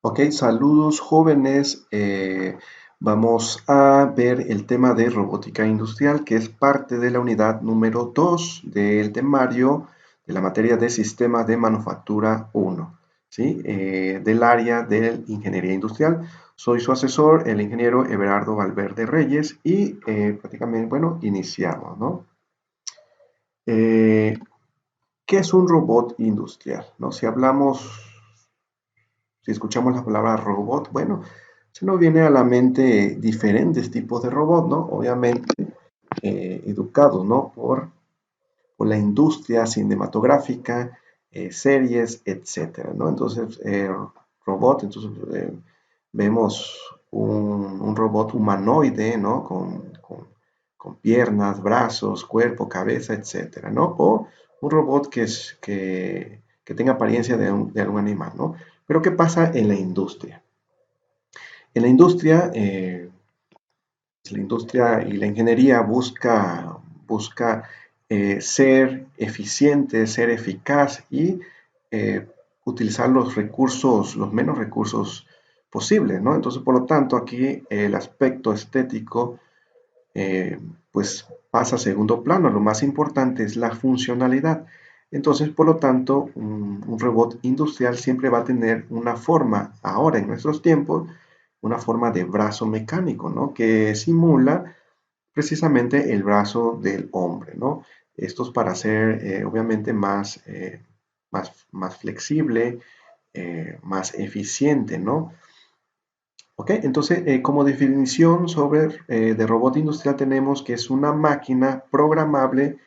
Ok, saludos jóvenes. Vamos a ver el tema de robótica industrial, que es parte de la unidad número 2 del temario de la materia de sistemas de manufactura 1, ¿sí? Del área de ingeniería industrial. Soy su asesor, el ingeniero Everardo Valverde Reyes, y prácticamente, bueno, iniciamos, ¿no? Eh, ¿Qué es un robot industrial? ¿No? Si escuchamos la palabra robot, bueno, se nos viene a la mente diferentes tipos de robot, ¿no? Obviamente educados, ¿no? Por la industria cinematográfica, series, etcétera, ¿no? Entonces, robot, entonces vemos un robot humanoide, ¿no? Con piernas, brazos, cuerpo, cabeza, etcétera, ¿no? O un robot que tenga apariencia de algún animal, ¿no? Pero ¿qué pasa en la industria? En la industria y la ingeniería busca ser eficiente, ser eficaz y eh, utilizar los recursos, los menos recursos posibles, ¿no? Entonces, por lo tanto, aquí el aspecto estético eh, pues pasa a segundo plano. Lo más importante es la funcionalidad. Entonces, por lo tanto, un robot industrial siempre va a tener una forma, ahora en nuestros tiempos, una forma de brazo mecánico, ¿no? Que simula precisamente el brazo del hombre, ¿no? Esto es para ser, obviamente, más flexible, más eficiente, ¿no? Ok, entonces como definición de robot industrial tenemos que es una máquina programable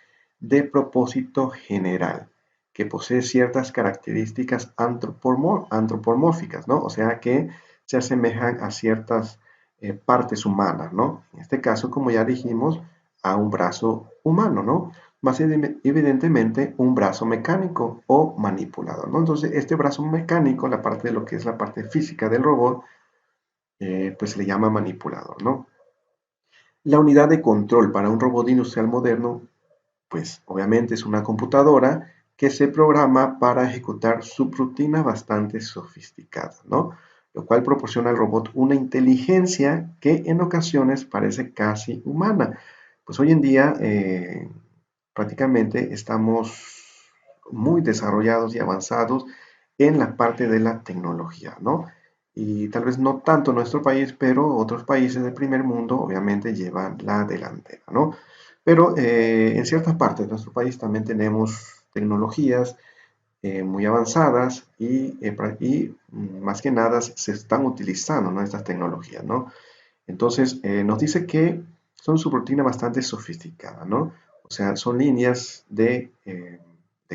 de propósito general que posee ciertas características antropomórficas, ¿no? O sea que se asemejan a ciertas partes humanas, ¿no? En este caso, como ya dijimos, a un brazo humano, ¿no? Más evidentemente un brazo mecánico o manipulador, ¿no? Entonces, este brazo mecánico, la parte de lo que es la parte física del robot, pues se le llama manipulador, ¿no? La unidad de control para un robot industrial moderno, pues obviamente es una computadora que se programa para ejecutar subrutinas bastante sofisticadas, ¿no? Lo cual proporciona al robot una inteligencia que en ocasiones parece casi humana. Pues hoy en día prácticamente estamos muy desarrollados y avanzados en la parte de la tecnología, ¿no? Y tal vez no tanto nuestro país, pero otros países del primer mundo obviamente llevan la delantera, ¿no? Pero en ciertas partes de nuestro país también tenemos tecnologías muy avanzadas y más que nada se están utilizando, ¿no? Estas tecnologías, ¿no? Entonces nos dice que son subrutina bastante sofisticada, ¿no? O sea, son líneas de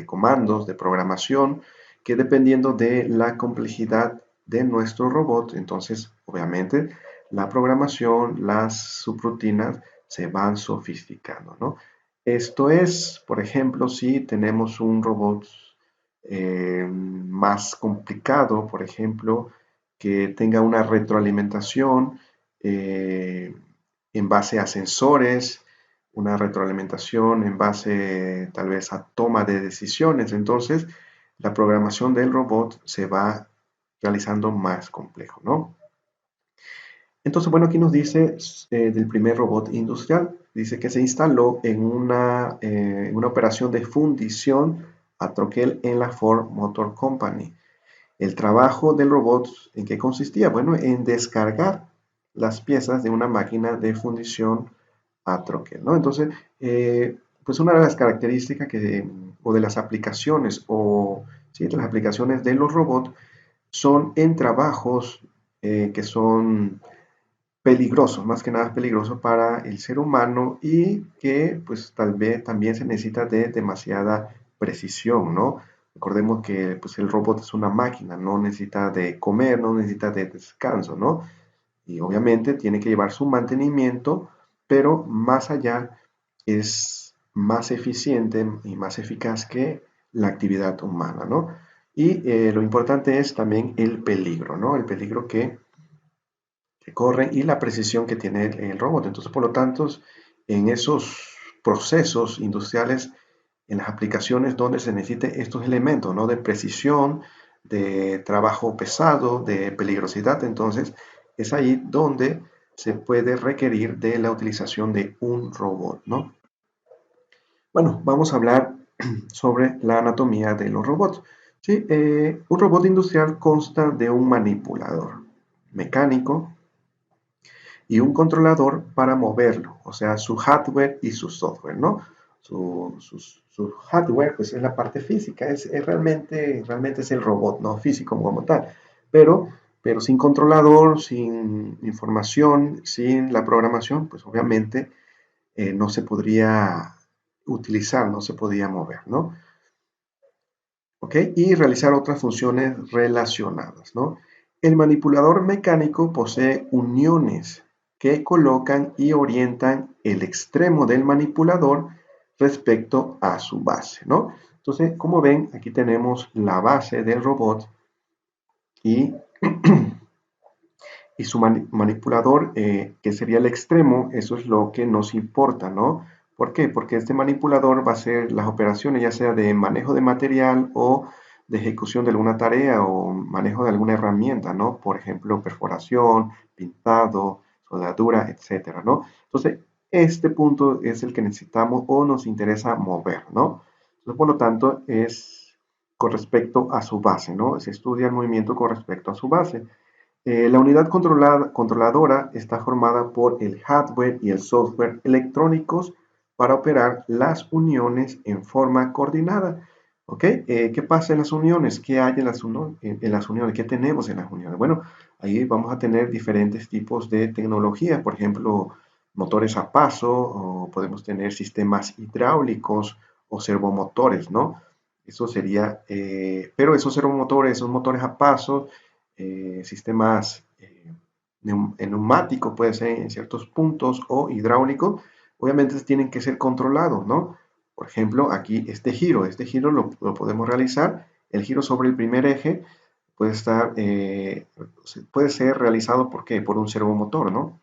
comandos, de programación, que dependiendo de la complejidad de nuestro robot, entonces obviamente la programación, las subrutinas se van sofisticando, ¿no? Esto es, por ejemplo, si tenemos un robot más complicado, por ejemplo, que tenga una retroalimentación eh, en base a sensores, una retroalimentación en base tal vez a toma de decisiones. Entonces, la programación del robot se va realizando más complejo, ¿no? Entonces, bueno, aquí nos dice del primer robot industrial. Dice que se instaló en una operación de fundición a troquel en la Ford Motor Company. El trabajo del robot, ¿en qué consistía? Bueno, en descargar las piezas de una máquina de fundición a troquel, ¿no? Entonces, pues una de las características o de las aplicaciones, o sí, de las aplicaciones de los robots, son en trabajos que son peligrosos, más que nada peligrosos para el ser humano y que pues tal vez también se necesita de demasiada precisión, ¿no? Recordemos que pues el robot es una máquina, no necesita de comer, no necesita de descanso, ¿no? Y obviamente tiene que llevar su mantenimiento, pero más allá es más eficiente y más eficaz que la actividad humana, ¿no? Y lo importante es también el peligro, ¿no? El peligro que corre y la precisión que tiene el robot. Entonces, por lo tanto, en esos procesos industriales, en las aplicaciones donde se necesite estos elementos, ¿no? De precisión, de trabajo pesado, de peligrosidad. Entonces, es ahí donde se puede requerir de la utilización de un robot, ¿no? Bueno, vamos a hablar sobre la anatomía de los robots. ¿Sí? Un robot industrial consta de un manipulador mecánico y un controlador para moverlo, o sea, su hardware y su software, ¿no? Su hardware, pues es la parte física, es realmente es el robot, ¿no? Físico como tal, pero, pero sin controlador, sin información, sin la programación, pues obviamente no se podría utilizar, no se podía mover, ¿no? ¿Ok? Y realizar otras funciones relacionadas, ¿no? El manipulador mecánico posee uniones que colocan y orientan el extremo del manipulador respecto a su base, ¿no? Entonces, como ven, aquí tenemos la base del robot y, y su manipulador, que sería el extremo, eso es lo que nos importa, ¿no? ¿Por qué? Porque este manipulador va a hacer las operaciones ya sea de manejo de material o de ejecución de alguna tarea o manejo de alguna herramienta, ¿no? Por ejemplo, perforación, pintado, soldadura, etcétera, ¿no? Entonces, este punto es el que necesitamos o nos interesa mover, ¿no? Entonces, por lo tanto, es con respecto a su base, ¿no? Se estudia el movimiento con respecto a su base. La unidad controladora está formada por el hardware y el software electrónicos para operar las uniones en forma coordinada. ¿Ok? ¿Qué pasa en las uniones? ¿Qué hay en las uniones? ¿Qué tenemos en las uniones? Bueno, ahí vamos a tener diferentes tipos de tecnologías, por ejemplo, motores a paso, o podemos tener sistemas hidráulicos o servomotores, ¿no? Eso sería, pero esos servomotores, esos motores a paso, sistemas neumáticos, puede ser en ciertos puntos, o hidráulicos, obviamente tienen que ser controlados, ¿no? Por ejemplo, aquí este giro lo podemos realizar, el giro sobre el primer eje puede estar, puede ser realizado, ¿por qué? Por un servomotor, ¿no?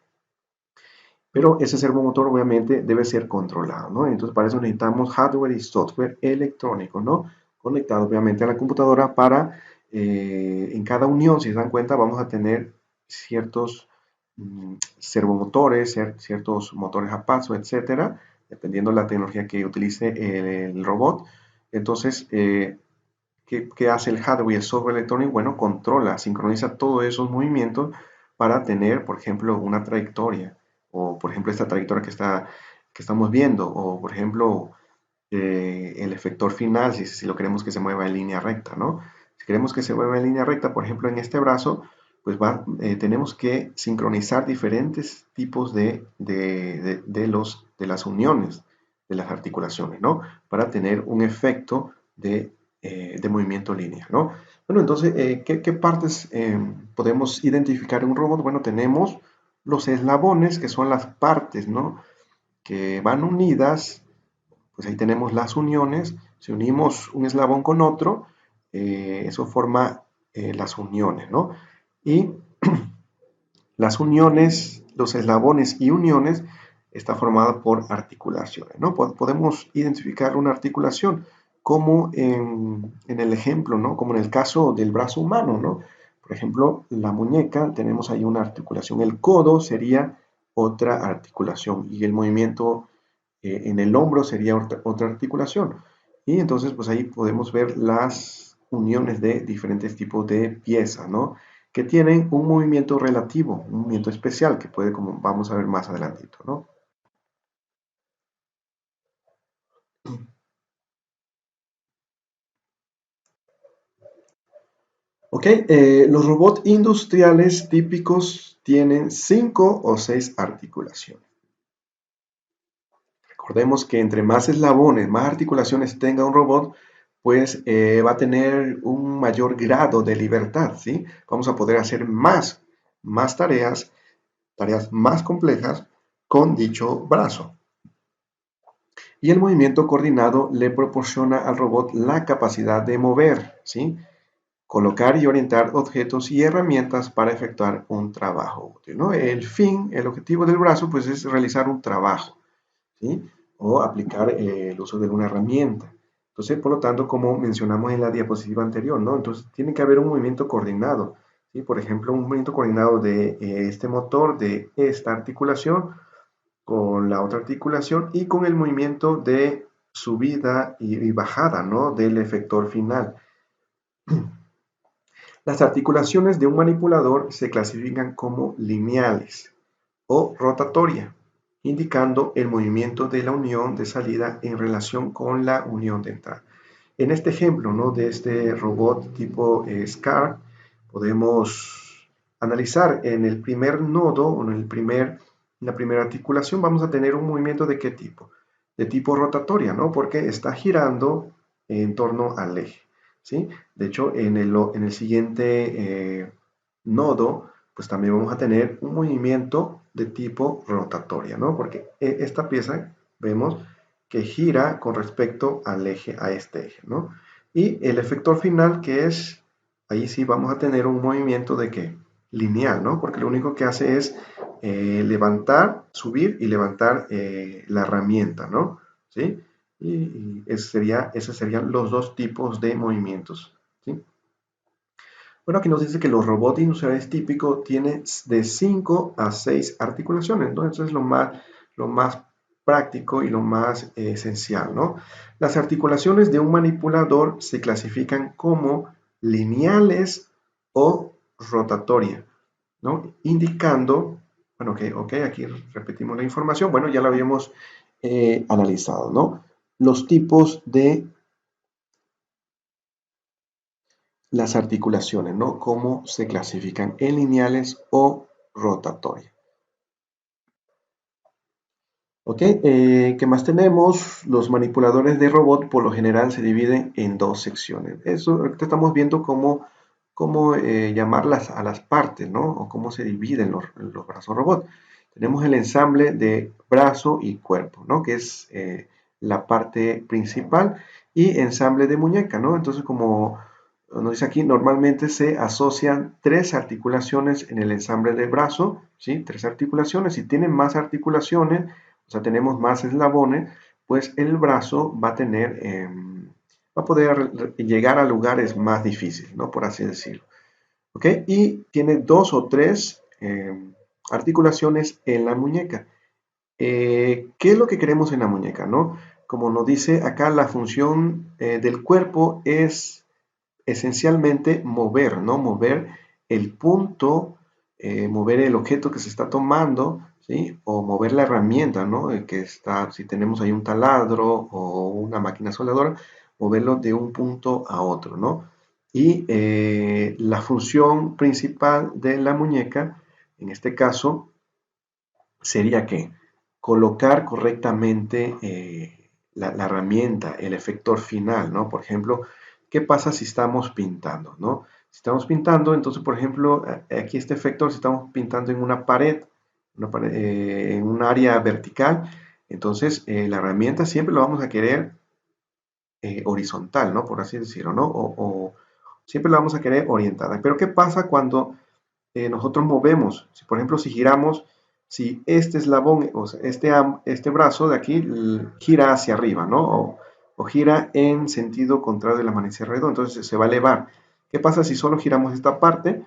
Pero ese servomotor obviamente debe ser controlado, ¿no? Entonces para eso necesitamos hardware y software electrónico, ¿no? Conectado obviamente a la computadora para, en cada unión, si se dan cuenta, vamos a tener ciertos servomotores, ciertos motores a paso, etcétera, dependiendo de la tecnología que utilice el robot. Entonces, ¿qué hace el hardware y el software electrónico? Bueno, controla, sincroniza todos esos movimientos para tener, por ejemplo, una trayectoria, o por ejemplo esta trayectoria que estamos viendo, o por ejemplo el efector final, si lo queremos que se mueva en línea recta, ¿no? Si queremos que se mueva en línea recta, por ejemplo en este brazo, pues tenemos que sincronizar diferentes tipos de las uniones de las articulaciones, ¿no? Para tener un efecto de movimiento lineal, ¿no? Bueno, entonces, ¿qué partes podemos identificar en un robot? Bueno, tenemos los eslabones, que son las partes, ¿no? Que van unidas, pues ahí tenemos las uniones. Si unimos un eslabón con otro, eso forma las uniones, ¿no? Y las uniones, los eslabones y uniones, está formada por articulaciones, ¿no? Podemos identificar una articulación como en el ejemplo, ¿no? Como en el caso del brazo humano, ¿no? Por ejemplo, la muñeca, tenemos ahí una articulación. El codo sería otra articulación y el movimiento en el hombro sería otra articulación. Y entonces, pues ahí podemos ver las uniones de diferentes tipos de piezas, ¿no? Que tienen un movimiento relativo, un movimiento especial que puede, como vamos a ver más adelantito, ¿no? Ok, los robots industriales típicos tienen 5 o 6 articulaciones. Recordemos que entre más eslabones, más articulaciones tenga un robot, pues va a tener un mayor grado de libertad, ¿sí? Vamos a poder hacer más tareas más complejas con dicho brazo. Y el movimiento coordinado le proporciona al robot la capacidad de mover, ¿sí? Colocar y orientar objetos y herramientas para efectuar un trabajo útil, ¿no? El objetivo del brazo, pues es realizar un trabajo, ¿sí? O aplicar el uso de una herramienta. Entonces, por lo tanto, como mencionamos en la diapositiva anterior, ¿no? Entonces, tiene que haber un movimiento coordinado, ¿sí? Por ejemplo, un movimiento coordinado de este motor, de esta articulación, con la otra articulación y con el movimiento de subida y bajada, ¿no? Del efector final. Las articulaciones de un manipulador se clasifican como lineales o rotatoria, indicando el movimiento de la unión de salida en relación con la unión de entrada. En este ejemplo, ¿no? De este robot tipo SCAR, podemos analizar en el primer nodo o en la primera articulación vamos a tener un movimiento de qué tipo? De tipo rotatoria, ¿no? Porque está girando en torno al eje, ¿sí? De hecho, en el siguiente nodo, pues también vamos a tener un movimiento de tipo rotatoria, ¿no? Porque esta pieza vemos que gira con respecto al eje, a este eje, ¿no? Y el efector final que es, ahí sí vamos a tener un movimiento de qué? Lineal, ¿no? Porque lo único que hace es levantar, subir y levantar la herramienta, ¿no? ¿Sí? Y esos serían los dos tipos de movimientos, ¿sí? Bueno, aquí nos dice que los robots inusuales típicos tienen de 5 a 6 articulaciones, ¿no? Eso es lo más práctico y lo más esencial, ¿no? Las articulaciones de un manipulador se clasifican como lineales o rotatorias, ¿no? Indicando, bueno, okay, aquí repetimos la información, bueno, ya la habíamos analizado, ¿no? Los tipos de las articulaciones, ¿no? Cómo se clasifican en lineales o rotatorias. ¿Ok? ¿Qué más tenemos? Los manipuladores de robot por lo general se dividen en dos secciones. Eso ahorita estamos viendo cómo llamarlas a las partes, ¿no? O cómo se dividen los brazos robot. Tenemos el ensamble de brazo y cuerpo, ¿no? Que es la parte principal y ensamble de muñeca, ¿no? Entonces, como nos dice aquí, normalmente se asocian tres articulaciones en el ensamble del brazo, ¿sí? Tres articulaciones. Si tienen más articulaciones, o sea, tenemos más eslabones, pues el brazo va a tener, va a poder llegar a lugares más difíciles, ¿no? Por así decirlo. ¿Ok? Y tiene dos o tres articulaciones en la muñeca. ¿Qué es lo que queremos en la muñeca, no? Como nos dice acá, la función del cuerpo es esencialmente mover, ¿no? Mover el punto, mover el objeto que se está tomando, ¿sí? O mover la herramienta, ¿no? Que está, si tenemos ahí un taladro o una máquina soldadora, moverlo de un punto a otro, ¿no? Y la función principal de la muñeca, en este caso, sería que colocar correctamente la herramienta, el efector final, ¿no? Por ejemplo, ¿qué pasa si estamos pintando, ¿no? Si estamos pintando, entonces, por ejemplo, aquí este efector, si estamos pintando en en un área vertical, entonces la herramienta siempre lo vamos a querer horizontal, ¿no? Por así decirlo, ¿no? O siempre la vamos a querer orientada. Pero ¿qué pasa cuando nosotros movemos? Si, por ejemplo, si giramos, si este eslabón, o sea, este brazo de aquí gira hacia arriba, ¿no? O gira en sentido contrario de la manecilla redonda, entonces se va a elevar. ¿Qué pasa si solo giramos esta parte?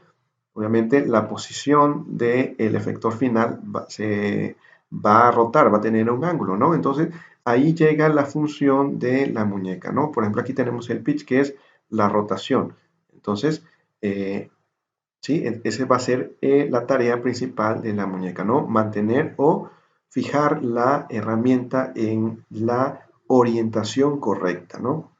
Obviamente la posición del efector final se va a rotar, va a tener un ángulo, ¿no? Entonces ahí llega la función de la muñeca, ¿no? Por ejemplo, aquí tenemos el pitch, que es la rotación. Entonces, sí, esa va a ser la tarea principal de la muñeca, ¿no? Mantener o fijar la herramienta en la orientación correcta, ¿no?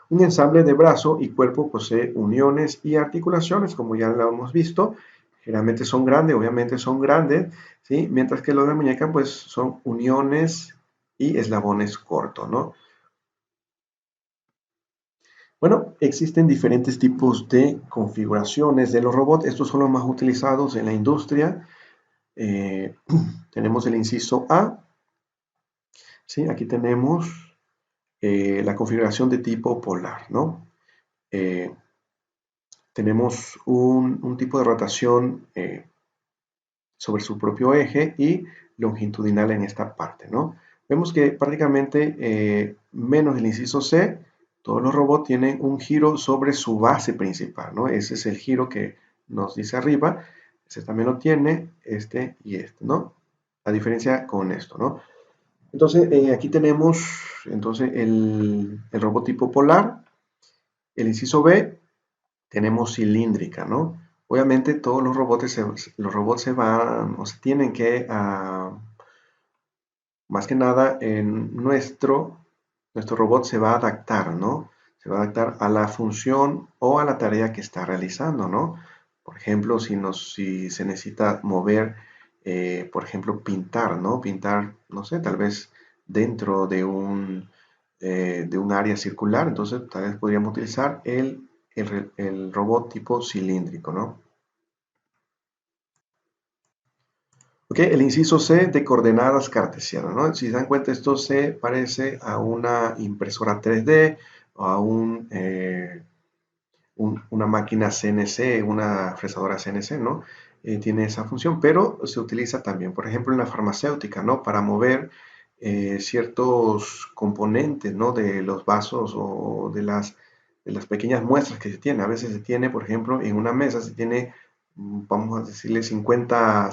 Un ensamble de brazo y cuerpo posee uniones y articulaciones, como ya lo hemos visto. Generalmente son grandes, obviamente son grandes, ¿sí? Mientras que los de muñeca, pues son uniones y eslabones cortos, ¿no? Bueno, existen diferentes tipos de configuraciones de los robots. Estos son los más utilizados en la industria. Eh, tenemos el inciso A, ¿sí? Aquí tenemos la configuración de tipo polar, ¿no? Eh, tenemos un tipo de rotación sobre su propio eje y longitudinal en esta parte, ¿no? Vemos que prácticamente menos el inciso C, todos los robots tienen un giro sobre su base principal, ¿no? Ese es el giro que nos dice arriba. Ese también lo tiene, este y este, ¿no? La diferencia con esto, ¿no? Entonces, aquí tenemos entonces el robot tipo polar. El inciso B, tenemos cilíndrica, ¿no? Obviamente todos los robots se van o se tienen que, más que nada, nuestro robot se va a adaptar, ¿no? Se va a adaptar a la función o a la tarea que está realizando, ¿no? Por ejemplo, si se necesita mover, por ejemplo, pintar, ¿no? Pintar, no sé, tal vez dentro de un área circular, entonces tal vez podríamos utilizar el robot tipo cilíndrico, ¿no? Ok, el inciso C de coordenadas cartesianas, ¿no? Si se dan cuenta, esto se parece a una impresora 3D o a una máquina CNC, una fresadora CNC, ¿no? Tiene esa función, pero se utiliza también, por ejemplo, en la farmacéutica, ¿no? Para mover ciertos componentes, ¿no? De los vasos o de las pequeñas muestras que se tiene. A veces se tiene, por ejemplo, en una mesa se tiene, vamos a decirle, 50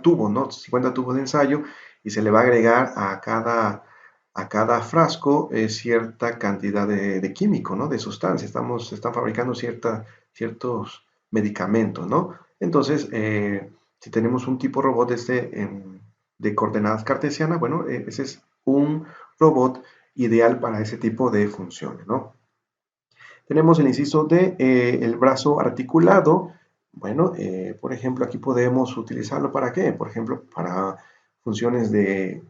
tubos, ¿no? 50 tubos de ensayo y se le va a agregar a cada frasco cierta cantidad de químico, ¿no? De sustancia. Están fabricando ciertos medicamentos, ¿no? Entonces, si tenemos un tipo robot de coordenadas cartesianas, bueno, ese es un robot ideal para ese tipo de funciones, ¿no? Tenemos el inciso D, el brazo articulado. Bueno, por ejemplo, aquí podemos utilizarlo ¿para qué? Por ejemplo, para funciones de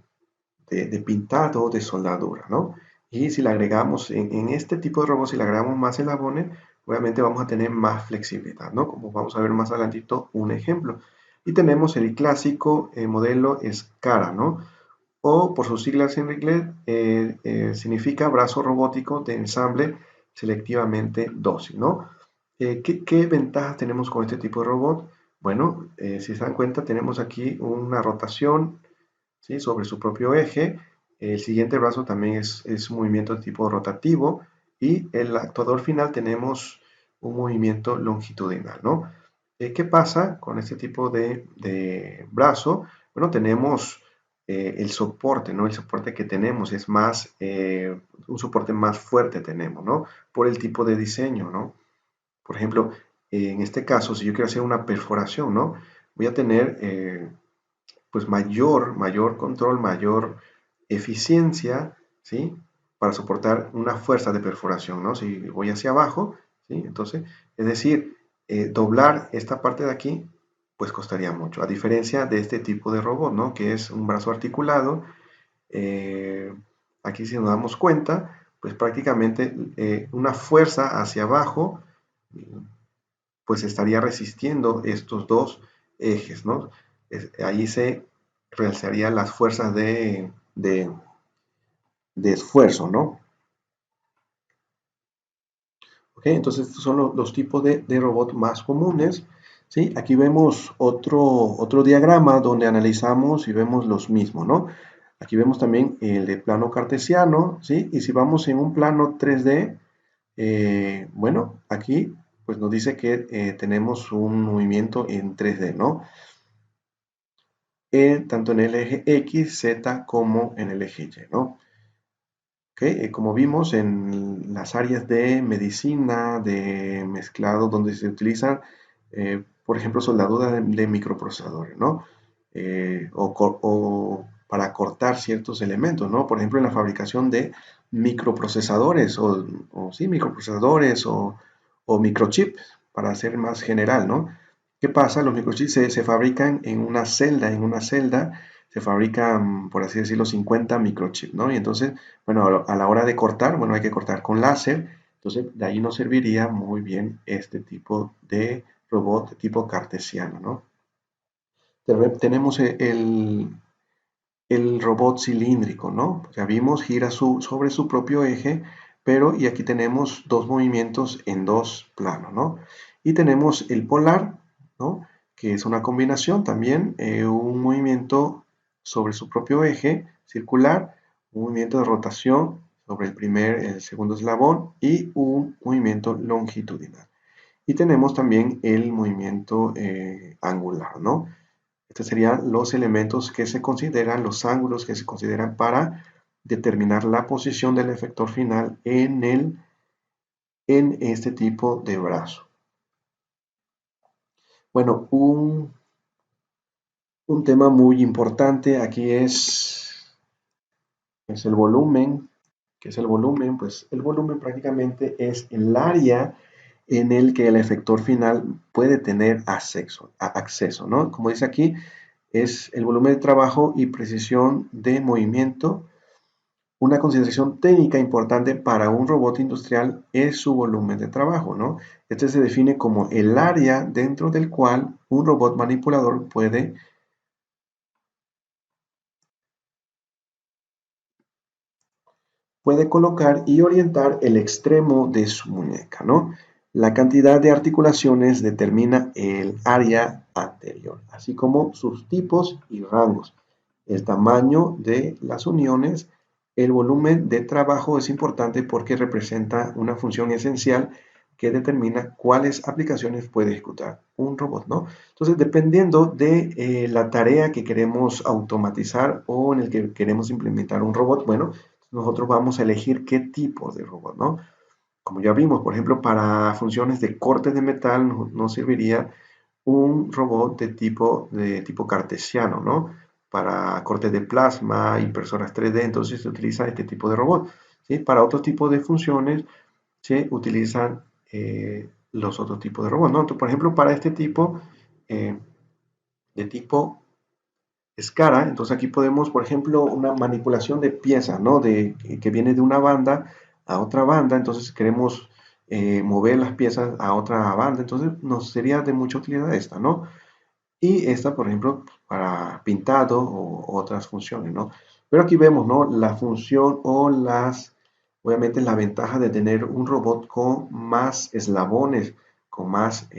pintado, de soldadura, ¿no? Y si le agregamos en este tipo de robots, si le agregamos más eslabones, obviamente vamos a tener más flexibilidad, ¿no? Como vamos a ver más adelantito un ejemplo. Y tenemos el clásico modelo SCARA, ¿no? O por sus siglas en inglés, significa brazo robótico de ensamble selectivamente dócil, ¿no? ¿Qué ventajas tenemos con este tipo de robot? Bueno, si se dan cuenta, tenemos aquí una rotación, ¿sí? Sobre su propio eje. El siguiente brazo también es un movimiento de tipo rotativo y el actuador final tenemos un movimiento longitudinal, ¿no? ¿Qué pasa con este tipo de brazo? Bueno, tenemos el soporte, ¿no? El soporte que tenemos es un soporte más fuerte tenemos, ¿no? Por el tipo de diseño, ¿no? Por ejemplo, en este caso, si yo quiero hacer una perforación, ¿no? Voy a tener pues mayor control, mayor eficiencia, ¿sí? Para soportar una fuerza de perforación, ¿no? Si voy hacia abajo, ¿sí? Entonces, es decir, doblar esta parte de aquí, pues costaría mucho, a diferencia de este tipo de robot, ¿no? Que es un brazo articulado. eh, Aquí si nos damos cuenta, pues prácticamente una fuerza hacia abajo, pues estaría resistiendo estos dos ejes, ¿no? Ahí se realizarían las fuerzas de esfuerzo, ¿no? ¿Ok? Entonces, estos son los tipos de robot más comunes, ¿sí? Aquí vemos otro diagrama donde analizamos y vemos los mismos, ¿no? Aquí vemos también el de plano cartesiano, ¿sí? Y si vamos en un plano 3D, bueno, aquí pues nos dice que tenemos un movimiento en 3D, ¿no? Tanto en el eje X, Z como en el eje Y, ¿no? Okay, como vimos en las áreas de medicina, de mezclado, donde se utilizan, por ejemplo, soldaduras de microprocesadores, ¿no? O para cortar ciertos elementos, ¿no? Por ejemplo, en la fabricación de microprocesadores, o sí, microprocesadores o microchips, para ser más general, ¿no? ¿Qué pasa? Los microchips se fabrican en una celda se fabrican, por así decirlo, 50 microchips, ¿no? Y entonces, bueno, a la hora de cortar, bueno, hay que cortar con láser, entonces de ahí nos serviría muy bien este tipo de robot de tipo cartesiano, ¿no? Tenemos el robot cilíndrico, ¿no? Ya vimos, gira sobre su propio eje, pero y aquí tenemos dos movimientos en dos planos, ¿no? Y tenemos el polar, ¿no? Que es una combinación también, un movimiento sobre su propio eje circular, un movimiento de rotación sobre el segundo eslabón y un movimiento longitudinal. Y tenemos también el movimiento angular, ¿no? Estos serían los elementos que se consideran, los ángulos que se consideran para determinar la posición del efector final en este tipo de brazo. Bueno, un tema muy importante aquí es el volumen. ¿Qué es el volumen? Pues el volumen prácticamente es el área en el que el efector final puede tener acceso, ¿no? Como dice aquí, es el volumen de trabajo y precisión de movimiento. Una consideración técnica importante para un robot industrial es su volumen de trabajo, ¿no? Este se define como el área dentro del cual un robot manipulador puede colocar y orientar el extremo de su muñeca, ¿no? La cantidad de articulaciones determina el área anterior, así como sus tipos y rangos, el tamaño de las uniones. El volumen de trabajo es importante porque representa una función esencial que determina cuáles aplicaciones puede ejecutar un robot, ¿no? Entonces, dependiendo de la tarea que queremos automatizar o en el que queremos implementar un robot, bueno, nosotros vamos a elegir qué tipo de robot, ¿no? Como ya vimos, por ejemplo, para funciones de corte de metal nos serviría un robot de tipo cartesiano, ¿no? Para corte de plasma, impresoras 3D, entonces se utiliza este tipo de robot, ¿sí? Para otro tipo de funciones se utilizan los otros tipos de robots, ¿no? Entonces, por ejemplo, para este tipo eh, de tipo escara, entonces aquí podemos, por ejemplo, una manipulación de piezas, ¿no? Que viene de una banda a otra banda, entonces queremos mover las piezas a otra banda, entonces nos sería de mucha utilidad esta, ¿no? Y esta, por ejemplo, para pintado o otras funciones, ¿no? Pero aquí vemos, ¿no? La función o obviamente la ventaja de tener un robot con más eslabones, con más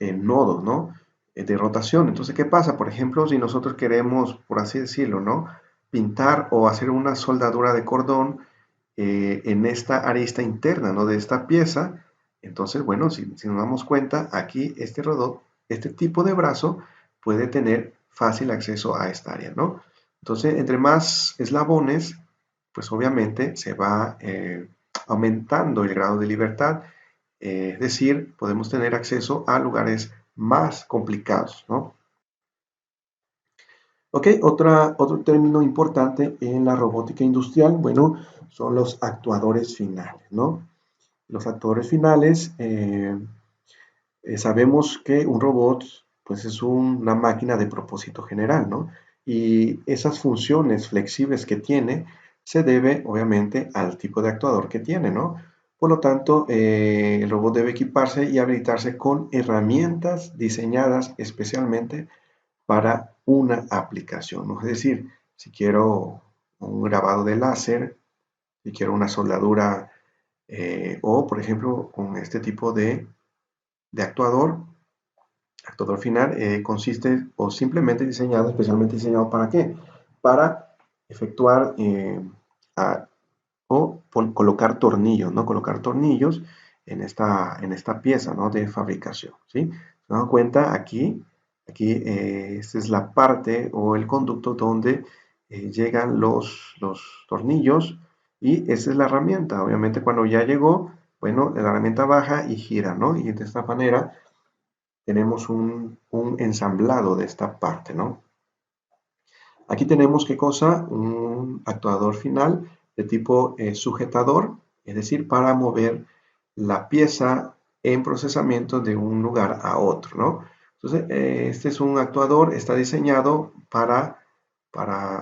nodos, ¿no? De rotación. Entonces, ¿qué pasa? Por ejemplo, si nosotros queremos, por así decirlo, ¿no? Pintar o hacer una soldadura de cordón en esta arista interna, ¿no? De esta pieza, entonces, bueno, si nos damos cuenta, aquí este robot, este tipo de brazo puede tener fácil acceso a esta área, ¿no? Entonces, entre más eslabones, pues obviamente se va aumentando el grado de libertad, es decir, podemos tener acceso a lugares más complicados, ¿no? Ok, otro término importante en la robótica industrial, bueno, son los actuadores finales, ¿no? Los actuadores finales, sabemos que un robot, pues es una máquina de propósito general, ¿no? Y esas funciones flexibles que tiene se debe, obviamente, al tipo de actuador que tiene, ¿no? Por lo tanto, el robot debe equiparse y habilitarse con herramientas diseñadas especialmente para una aplicación, ¿no? Es decir, si quiero un grabado de láser, si quiero una soldadura o, por ejemplo, con este tipo de actuador final, consiste o simplemente diseñado, especialmente diseñado ¿para qué? Para efectuar a- colocar tornillos, ¿no? Colocar tornillos en esta pieza, ¿no? De fabricación, ¿sí? Se dan cuenta aquí, esta es la parte o el conducto donde llegan los tornillos y esa es la herramienta. Obviamente cuando ya llegó, bueno, la herramienta baja y gira, ¿no? Y de esta manera tenemos un ensamblado de esta parte, ¿no? Aquí tenemos qué cosa, un actuador final de tipo sujetador, es decir, para mover la pieza en procesamiento de un lugar a otro, ¿no? Entonces, este es un actuador, está diseñado para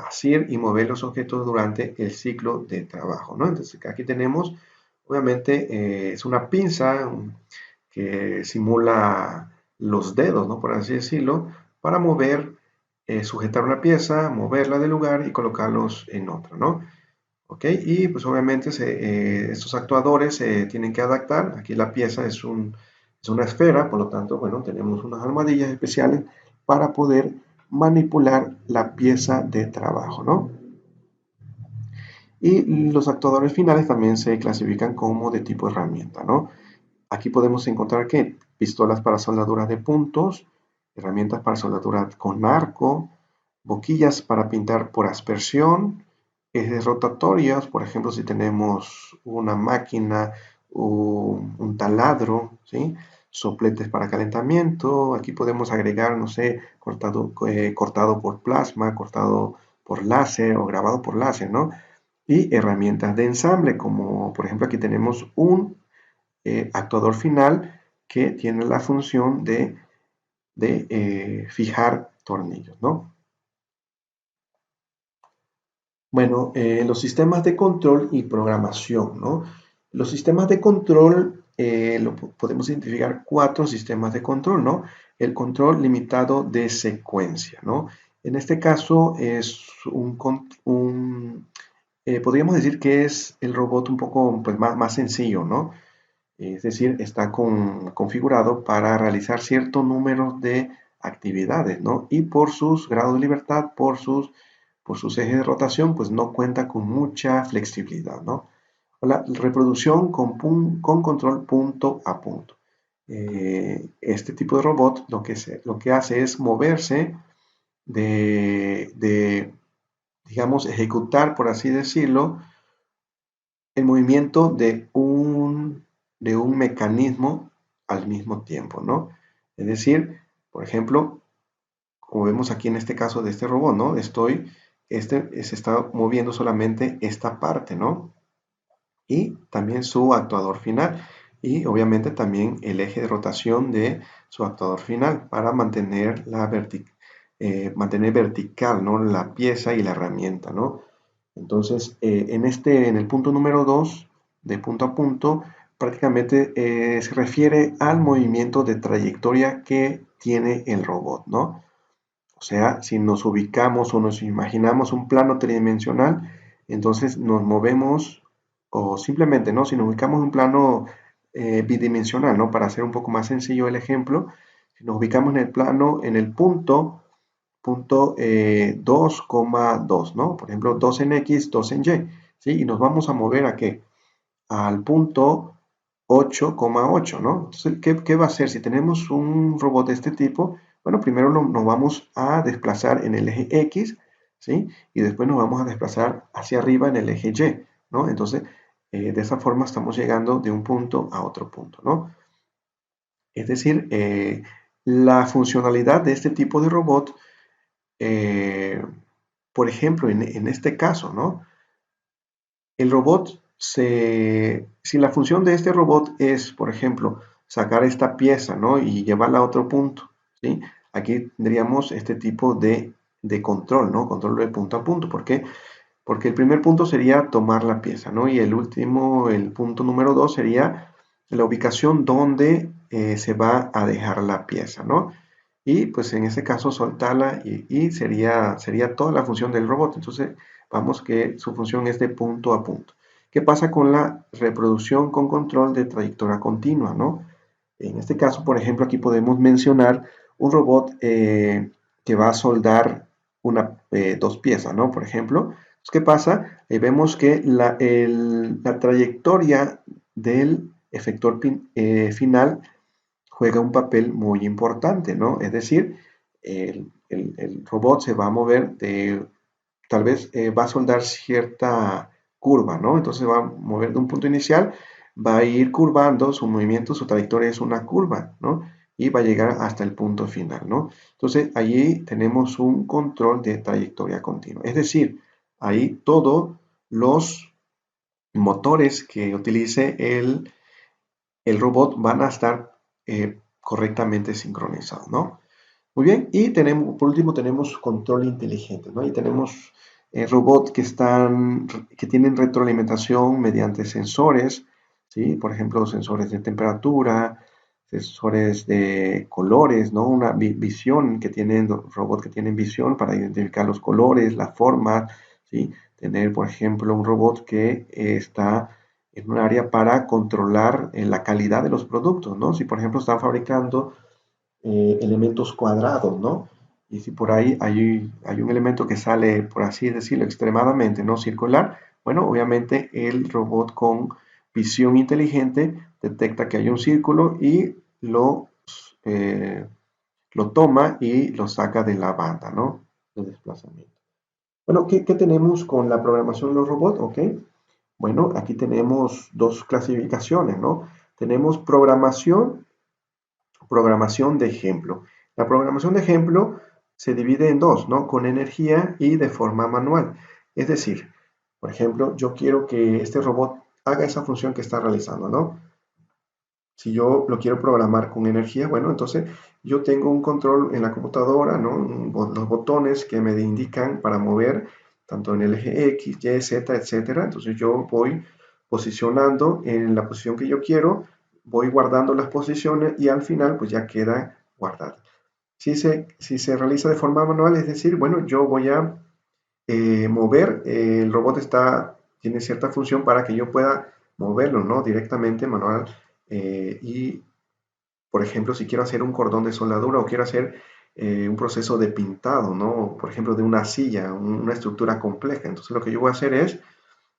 hacer y mover los objetos durante el ciclo de trabajo, ¿no? Entonces, aquí tenemos, obviamente, es una pinza que simula los dedos, ¿no? Por así decirlo, para mover sujetar una pieza, moverla del lugar y colocarlos en otra, ¿no? ¿Ok? Y pues obviamente estos actuadores se tienen que adaptar. Aquí la pieza es una esfera, por lo tanto, bueno, tenemos unas almohadillas especiales para poder manipular la pieza de trabajo, ¿no? Y los actuadores finales también se clasifican como de tipo herramienta, ¿no? Aquí podemos encontrar que pistolas para soldadura de puntos, herramientas para soldadura con arco, boquillas para pintar por aspersión, ejes rotatorios, por ejemplo, si tenemos una máquina o un taladro, ¿sí? Sopletes para calentamiento, aquí podemos agregar, no sé, cortado por plasma, cortado por láser o grabado por láser, ¿no? Y herramientas de ensamble, como por ejemplo aquí tenemos un actuador final que tiene la función de fijar tornillos, ¿no? Bueno, los sistemas de control y programación, ¿no? Los sistemas de control, podemos identificar cuatro sistemas de control, ¿no? El control limitado de secuencia, ¿no? En este caso es podríamos decir que es el robot un poco pues, más sencillo, ¿no? Es decir, está configurado para realizar cierto número de actividades, ¿no? Y por sus grados de libertad, por sus ejes de rotación, pues no cuenta con mucha flexibilidad, ¿no? La reproducción con control punto a punto. Este tipo de robot lo que hace es moverse digamos, ejecutar, por así decirlo, el movimiento de un mecanismo al mismo tiempo, ¿no? Es decir, por ejemplo, como vemos aquí en este caso de este robot, ¿no? Se está moviendo solamente esta parte, ¿no? Y también su actuador final. Y obviamente también el eje de rotación de su actuador final para mantener vertical, ¿no? La pieza y la herramienta, ¿no? Entonces, en el punto número 2 de punto a punto, prácticamente se refiere al movimiento de trayectoria que tiene el robot, ¿no? O sea, si nos ubicamos o nos imaginamos un plano tridimensional, entonces nos movemos, o simplemente, ¿no? Si nos ubicamos en un plano bidimensional, ¿no? Para hacer un poco más sencillo el ejemplo, si nos ubicamos en el plano, en el punto 2,2, ¿no? Por ejemplo, 2 en X, 2 en Y, ¿sí? Y nos vamos a mover a qué? Al punto 8,8, ¿no? Entonces, ¿qué va a hacer? Si tenemos un robot de este tipo, bueno, primero nos vamos a desplazar en el eje X, ¿sí? Y después nos vamos a desplazar hacia arriba en el eje Y, ¿no? Entonces, de esa forma estamos llegando de un punto a otro punto, ¿no? Es decir, la funcionalidad de este tipo de robot, eh, por ejemplo, en este caso, ¿no? El robot si la función de este robot es, por ejemplo, sacar esta pieza, ¿no? Y llevarla a otro punto, ¿sí? Aquí tendríamos este tipo de control, ¿no? Control de punto a punto. ¿Por qué? Porque el primer punto sería tomar la pieza, ¿no? Y el último, el punto número 2 sería la ubicación donde se va a dejar la pieza, ¿no? Y pues en este caso soltarla y sería toda la función del robot. Entonces vamos que su función es de punto a punto. ¿Qué pasa con la reproducción con control de trayectoria continua, ¿no? En este caso, por ejemplo, aquí podemos mencionar un robot que va a soldar dos piezas, ¿no? Por ejemplo, ¿qué pasa? Vemos que la trayectoria del efector final juega un papel muy importante, ¿no? Es decir, el robot se va a mover tal vez va a soldar cierta curva, ¿no? Entonces va a mover de un punto inicial, va a ir curvando, su movimiento, su trayectoria es una curva, ¿no? Y va a llegar hasta el punto final, ¿no? Entonces allí tenemos un control de trayectoria continua. Es decir, ahí todos los motores que utilice el robot van a estar correctamente sincronizados, ¿no? Muy bien, y por último tenemos control inteligente, ¿no? Y tenemos robots que tienen retroalimentación mediante sensores, ¿sí? Por ejemplo, sensores de temperatura, sensores de colores, ¿no? Una visión que tienen, robots que tienen visión para identificar los colores, la forma, ¿sí? Tener, por ejemplo, un robot que está en un área para controlar la calidad de los productos, ¿no? Si, por ejemplo, están fabricando elementos cuadrados, ¿no? Y si por ahí hay un elemento que sale, por así decirlo, extremadamente no circular, Bueno, obviamente el robot con visión inteligente detecta que hay un círculo y eh, lo toma y lo saca de la banda, ¿no? De desplazamiento. Bueno, ¿qué tenemos con la programación de los robots? Ok. Bueno, aquí tenemos dos clasificaciones, ¿no? Tenemos programación de ejemplo. La programación de ejemplo se divide en dos, ¿no? Con energía y de forma manual. Es decir, por ejemplo, yo quiero que este robot haga esa función que está realizando, ¿no? Si yo lo quiero programar con energía, bueno, entonces yo tengo un control en la computadora, ¿no? Los botones que me indican para mover tanto en el eje X, Y, Z, etcétera. Entonces yo voy posicionando en la posición que yo quiero, voy guardando las posiciones y al final pues ya queda guardada. Si se realiza de forma manual, es decir, bueno, yo voy a mover, el robot tiene cierta función para que yo pueda moverlo, ¿no? Directamente manual. Y, por ejemplo, si quiero hacer un cordón de soldadura o quiero hacer un proceso de pintado, ¿no? Por ejemplo, de una silla, una estructura compleja. Entonces, lo que yo voy a hacer es,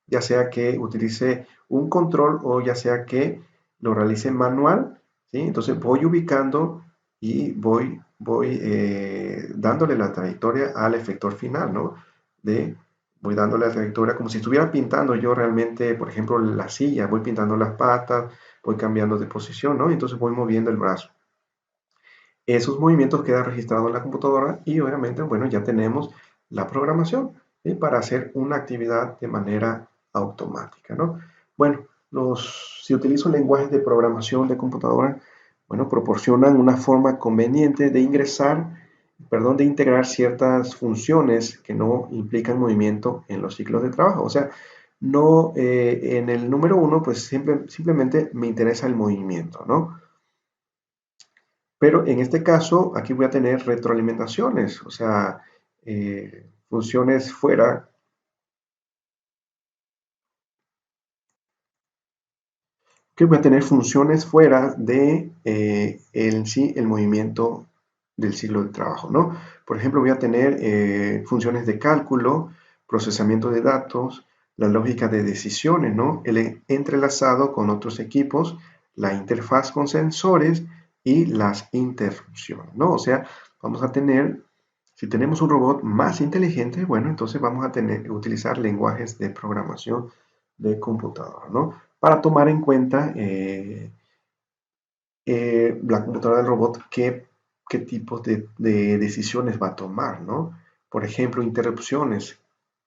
ya sea que utilice un control o ya sea que lo realice manual, ¿sí? Entonces, voy ubicando y voy dándole la trayectoria al efector final, ¿no? De, voy dándole la trayectoria como si estuviera pintando yo realmente, por ejemplo, la silla, voy pintando las patas, voy cambiando de posición, ¿no? Entonces voy moviendo el brazo. Esos movimientos quedan registrados en la computadora y obviamente, bueno, ya tenemos la programación, ¿sí? Para hacer una actividad de manera automática, ¿no? Bueno, si utilizo lenguajes de programación de computadora, bueno, proporcionan una forma conveniente de de integrar ciertas funciones que no implican movimiento en los ciclos de trabajo. O sea, no, en el número uno, pues simplemente me interesa el movimiento, ¿no? Pero en este caso, aquí voy a tener retroalimentaciones, o sea, funciones fuera, que voy a tener funciones fuera de sí, el movimiento del ciclo de trabajo, ¿no? Por ejemplo, voy a tener funciones de cálculo, procesamiento de datos, la lógica de decisiones, ¿no? El entrelazado con otros equipos, la interfaz con sensores y las interrupciones, ¿no? O sea, vamos a tener, si tenemos un robot más inteligente, bueno, entonces vamos a utilizar lenguajes de programación de computadora, ¿no? Para tomar en cuenta la computadora del robot qué tipos de decisiones va a tomar, ¿no? Por ejemplo, interrupciones.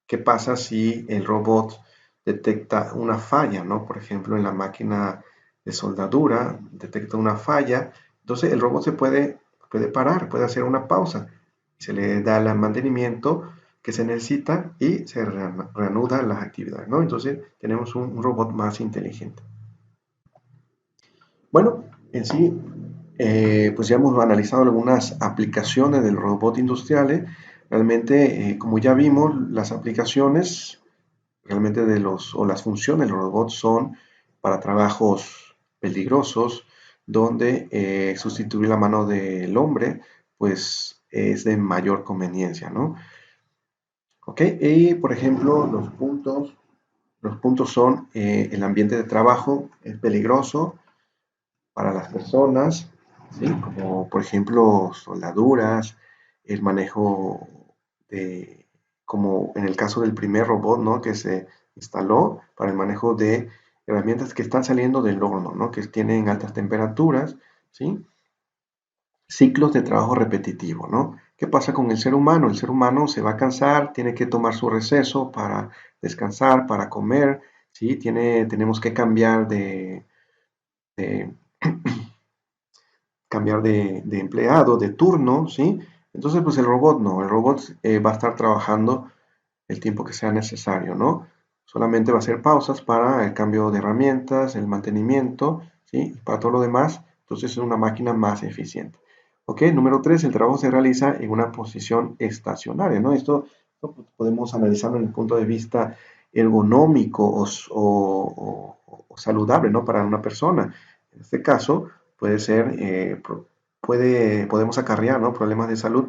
¿Qué pasa si el robot detecta una falla, ¿no? Por ejemplo, en la máquina de soldadura detecta una falla, entonces el robot puede parar, puede hacer una pausa, se le da el mantenimiento que se necesita y se reanuda las actividades, ¿no? Entonces tenemos un robot más inteligente. Bueno, en sí, pues ya hemos analizado algunas aplicaciones del robot industriales. Realmente, como ya vimos, las aplicaciones realmente o las funciones del robot son para trabajos peligrosos, donde sustituir la mano del hombre, pues es de mayor conveniencia, ¿no? Ok, y por ejemplo, los puntos son el ambiente de trabajo es peligroso, para las personas, ¿sí? Como por ejemplo soldaduras, el manejo de, como en el caso del primer robot, ¿no? Que se instaló para el manejo de herramientas que están saliendo del horno, ¿no? Que tienen altas temperaturas, ¿sí? Ciclos de trabajo repetitivo, ¿no? ¿Qué pasa con el ser humano? El ser humano se va a cansar, tiene que tomar su receso para descansar, para comer, ¿sí? Tenemos que de cambiar de empleado, de turno, ¿sí? Entonces, pues el robot no, el robot va a estar trabajando el tiempo que sea necesario, ¿no? Solamente va a hacer pausas para el cambio de herramientas, el mantenimiento, ¿sí? Y para todo lo demás, entonces es una máquina más eficiente. Ok, número 3, el trabajo se realiza en una posición estacionaria, ¿no? Esto podemos analizarlo en el punto de vista ergonómico o saludable, ¿no? Para una persona. En este caso, puede ser, podemos acarrear, ¿no? Problemas de salud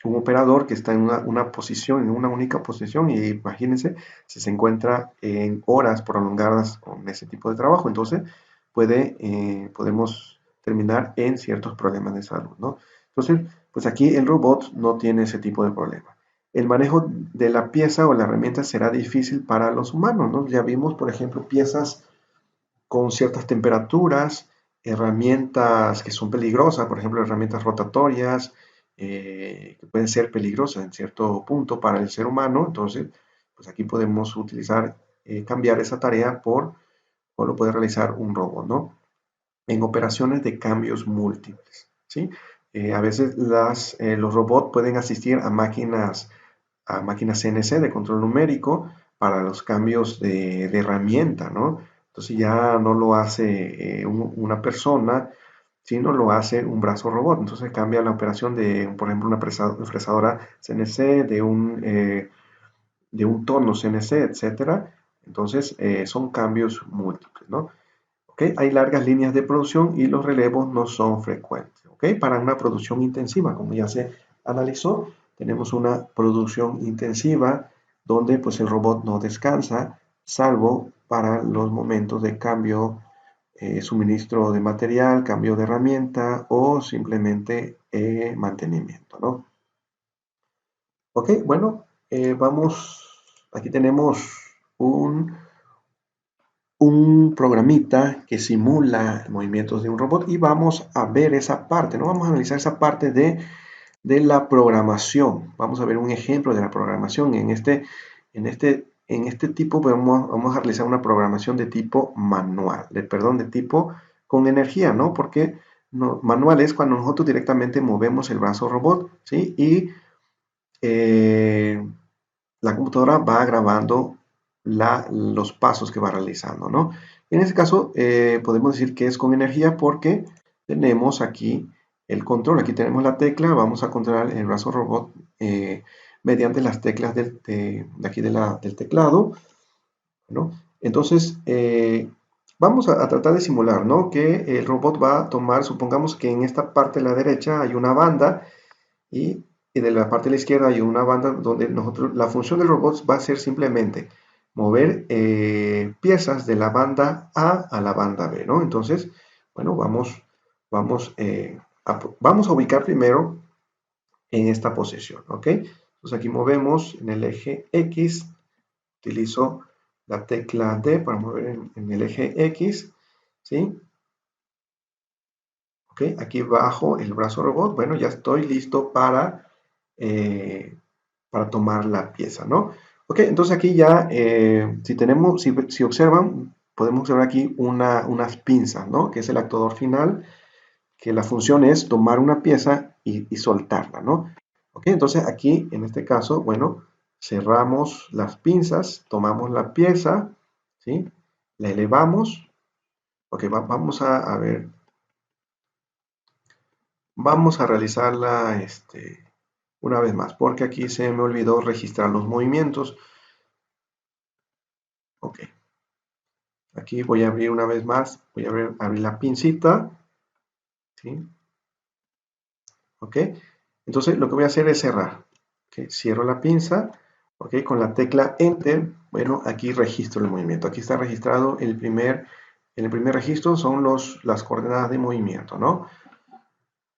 un operador que está en una posición, en una única posición, y imagínense si se encuentra en horas prolongadas con ese tipo de trabajo, entonces podemos terminar en ciertos problemas de salud, ¿no? Entonces, pues aquí el robot no tiene ese tipo de problema. El manejo de la pieza o la herramienta será difícil para los humanos, ¿no? Ya vimos, por ejemplo, piezas con ciertas temperaturas, herramientas que son peligrosas, por ejemplo, herramientas rotatorias, que pueden ser peligrosas en cierto punto para el ser humano. Entonces, pues aquí podemos utilizar, cambiar esa tarea o lo puede realizar un robot, ¿no? En operaciones de cambios múltiples, ¿sí? A veces los robots pueden asistir a máquinas CNC de control numérico para los cambios de herramienta, ¿no? Entonces ya no lo hace una persona, sino lo hace un brazo robot. Entonces cambia la operación de, por ejemplo, una fresadora CNC, de un torno CNC, etcétera. Entonces son cambios múltiples, ¿no? ¿Okay? Hay largas líneas de producción y los relevos no son frecuentes. ¿Okay? Para una producción intensiva, como ya se analizó, tenemos una producción intensiva donde pues, el robot no descansa, salvo para los momentos de cambio, suministro de material, cambio de herramienta o simplemente mantenimiento, ¿no? Ok, bueno, aquí tenemos un, un programita que simula movimientos de un robot y vamos a ver esa parte, ¿no? Vamos a analizar esa parte de la programación. Vamos a ver un ejemplo de la programación. En este tipo vamos a realizar una programación de tipo manual, de tipo con energía, ¿no? Porque manual es cuando nosotros directamente movemos el brazo robot, ¿sí? Y eh, la computadora va grabando los pasos que va realizando, ¿no? En este caso, podemos decir que es con energía porque tenemos aquí el control. Aquí tenemos la tecla, vamos a controlar el brazo robot mediante las teclas de aquí del teclado, ¿no? Entonces, vamos a tratar de simular, ¿no? Que el robot va a tomar, supongamos que en esta parte de la derecha hay una banda y de la parte de la izquierda hay una banda donde la función del robot va a ser simplemente mover piezas de la banda A la banda B, ¿no? Entonces, bueno, vamos a ubicar primero en esta posición, ¿ok? Entonces aquí movemos en el eje X, utilizo la tecla D para mover en el eje X, ¿sí? Ok, aquí bajo el brazo robot, bueno, ya estoy listo para tomar la pieza, ¿no? Ok, entonces aquí ya, si observan, podemos observar aquí unas pinzas, ¿no? Que es el actuador final, que la función es tomar una pieza y soltarla, ¿no? Ok, entonces aquí, en este caso, bueno, cerramos las pinzas, tomamos la pieza, ¿sí? La elevamos, ok, vamos a ver, vamos a realizarla, una vez más, porque aquí se me olvidó registrar los movimientos. Ok, aquí voy a abrir una vez más, voy a abrir la pincita, ¿sí? Ok, entonces lo que voy a hacer es cerrar. Okay, cierro la pinza, ok, con la tecla Enter, bueno, aquí registro el movimiento. Aquí está registrado en el primer registro son las coordenadas de movimiento, ¿no?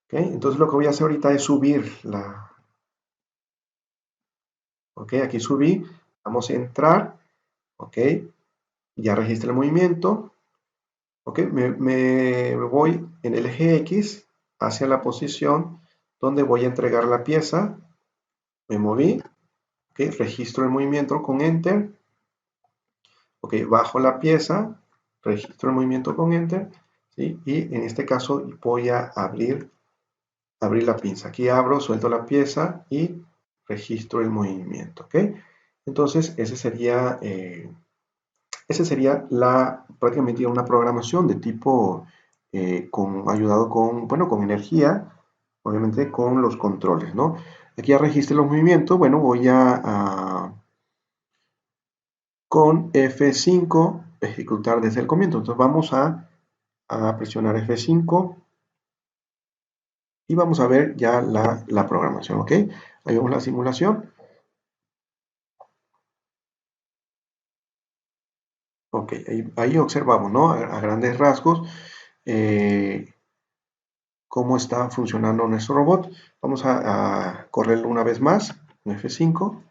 Ok, entonces lo que voy a hacer ahorita es subir ok, aquí subí, vamos a entrar, ok, ya registré el movimiento, ok, me voy en el eje X hacia la posición donde voy a entregar la pieza, me moví, ok, registro el movimiento con Enter, ok, bajo la pieza, registro el movimiento con Enter, ¿sí? Y en este caso voy a abrir la pinza, aquí abro, suelto la pieza y registro el movimiento, ok, entonces ese sería prácticamente una programación de tipo ayudado con, bueno, con energía, obviamente con los controles, ¿no? Aquí ya registré los movimientos, bueno, voy con F5 ejecutar desde el comienzo. Entonces vamos a presionar F5, y vamos a ver ya la programación, ¿ok? Ahí vemos la simulación. Ok, ahí observamos, ¿no? A grandes rasgos, eh, cómo está funcionando nuestro robot. Vamos a correrlo una vez más, en F5.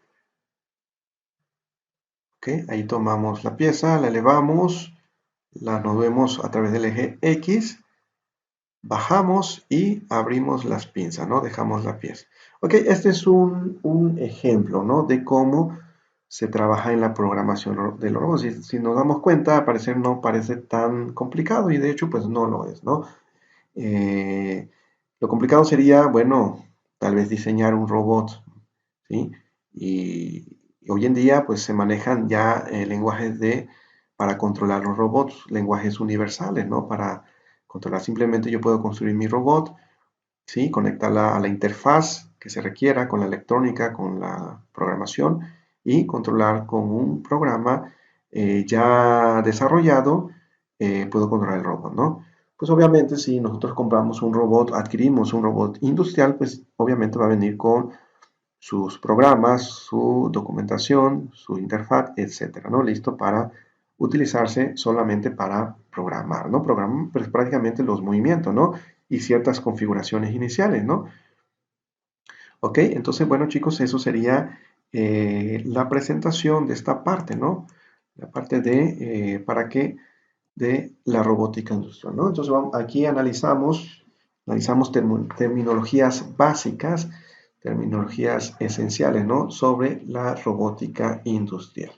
Ok, ahí tomamos la pieza, la elevamos, la movemos a través del eje X, bajamos y abrimos las pinzas, ¿no? Dejamos la pieza. Ok, este es un ejemplo, ¿no? De cómo se trabaja en la programación de los robots. Si nos damos cuenta, al parecer no parece tan complicado y de hecho, pues no lo es, ¿no? Eh, lo complicado sería, bueno, tal vez diseñar un robot, ¿sí? Y hoy en día, pues se manejan ya lenguajes para controlar los robots, lenguajes universales, ¿no? Para controlar, simplemente yo puedo construir mi robot, ¿sí? Conectarla a la interfaz que se requiera con la electrónica, con la programación y controlar con un programa ya desarrollado, puedo controlar el robot, ¿no? Pues obviamente si nosotros compramos un robot, adquirimos un robot industrial, pues obviamente va a venir con sus programas, su documentación, su interfaz, etcétera, ¿no? Listo para utilizarse solamente para programar, ¿no? Programar pues, prácticamente los movimientos, ¿no? Y ciertas configuraciones iniciales, ¿no? Ok, entonces, bueno, chicos, eso sería la presentación de esta parte, ¿no? La parte para qué de la robótica industrial, ¿no? Entonces, aquí analizamos terminologías básicas, terminologías esenciales, ¿no? Sobre la robótica industrial.